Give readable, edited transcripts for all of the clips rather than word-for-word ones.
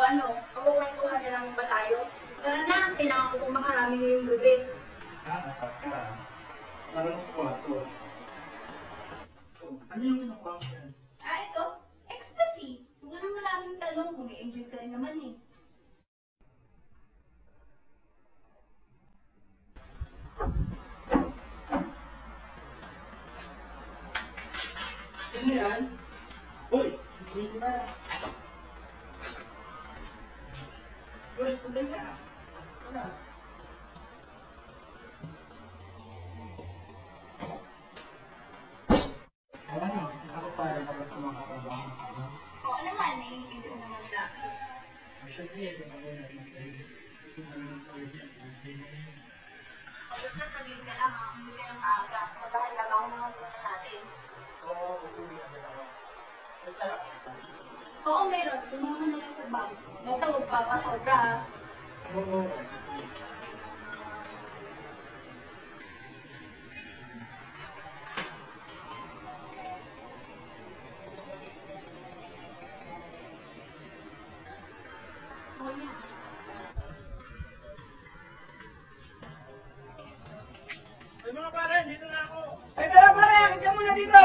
ano, pagkukwentuhan na lang ba tayo? Tara na, kailangan ko pong makarami ngayong gabi. Ano yung kinukuha ko yan? Ito, ecstasy. Huwag ka nang maraming tanong, mag-enjoy ka rin naman eh. Sino yan? Uy, sino ba? Uy, tuloy ka. Ano? Alam mo, ako para na sa mga katrabaho sa ano? Oo naman, naiintindihan ko naman na. Actually, ito na rin natin kayo. Basta sabihin ka lang ha, umuwi ka ng maaga. Sabahan lang ako mga muna natin. Oo, uuwi na ako. Oo, meron. Tumama na lang sa bag. Basta huwag papasobra ha. Oo. Oo niya. Ay mga pare, dito na ako. Ay, tara pare, akit ka muna dito.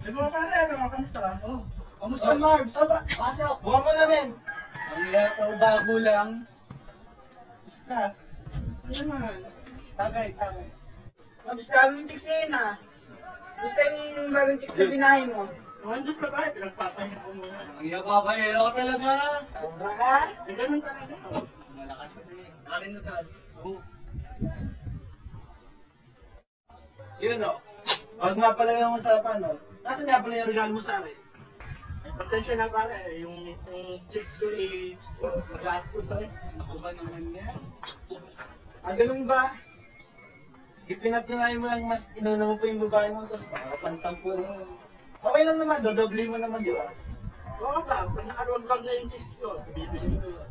Ay mga pare, kamusta? Oh, kamusta Marv? Pasok. Buha mo namin. Ang yato, bago lang. Kamusta? Ano naman? Tagay. Kamusta yung chicks ngayon ah? Gusto yung bagong chicks na binahin mo? Nandun sa bahay, pinagpapahinga ko muna. Ang yababayero ka talaga. Sobra ka? Eh, ganun talaga. Malakas kasi. Nakarinutad. Oo. Yun o. Huwag nga pala yung usapan o. Nasaan nga pala yung regalo mo sa akin? Ay, pasensya na pare. Yung chicks ko eh, magastos eh. Ako ba naman yan? Ah, ganun ba? Ipinatunayan mo lang mas inuna mo pa yung babae mo, tapos nakapantampo rin. Okay lang naman, dodoble mo naman, di ba? Oo ba? Pag nakaruwag na yung chicks ko, bibili mo yun.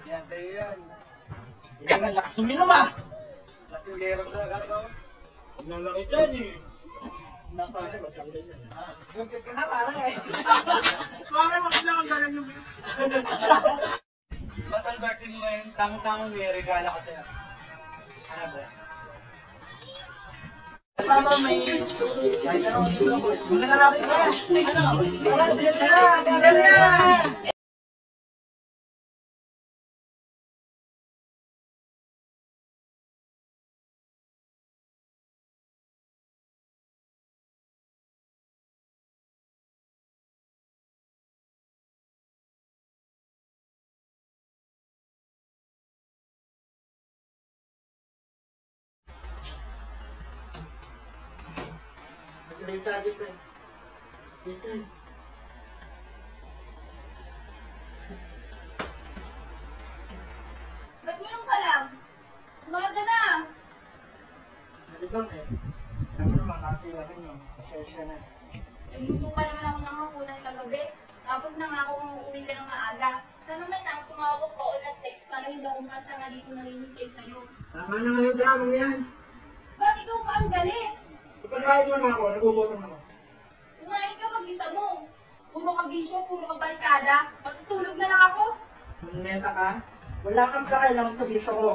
Yan, sa'yo yan. Ikaw na lakas uminom ah! Lasinggero talaga to. Huwag nang laki dyan eh. Naka. Pare, ba't kang ganyan? Buntis ka na pare eh. Pare, makita kang galang yung Batal birthday mo ngayon, tamang-tamang may regala ko sa'yo. Ano ba? Tama, may... Ay, ano, muna na natin ba? Ano? Tara, sige na! Listen. Ba't ngayon ka lang? Umaga na. Nalibang eh. Alam mo naman kasi natin yung pasensya na. Nagluto pa naman ako ng hapunan kagabi. Tapos na nga ako uuwi ka ng maaga. Sana man lang tumawag ko o nag-text para hindi ako matanga dito narinig kayo sa'yo. Tama na nga yung drama mo yan. Ba't ikaw pa ang galit? Ipagkain mo na ako, nagugutom ako. Kumain ka mag-isa mo. Puro ka bisyo, puro ka barkada. Matutulog na lang ako. Neta ka? Wala kang kakailangan sa bisyo ko.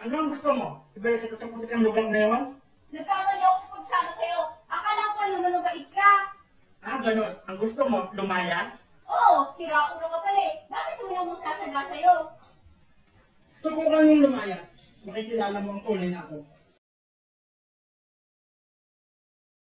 Ano ang gusto mo? Ibalik ka sa putik ang lugar na yun? Nagkamali ako sa pagsama sa'yo. Akala ko naman mabait ka. Ah, ganun. Ang gusto mo, lumayas? Oo, sira ulo ka pala eh. Bakit mo naman magsasaga sa'yo? Subukan mong lumayas. Makikilala mo ang tunay na ako.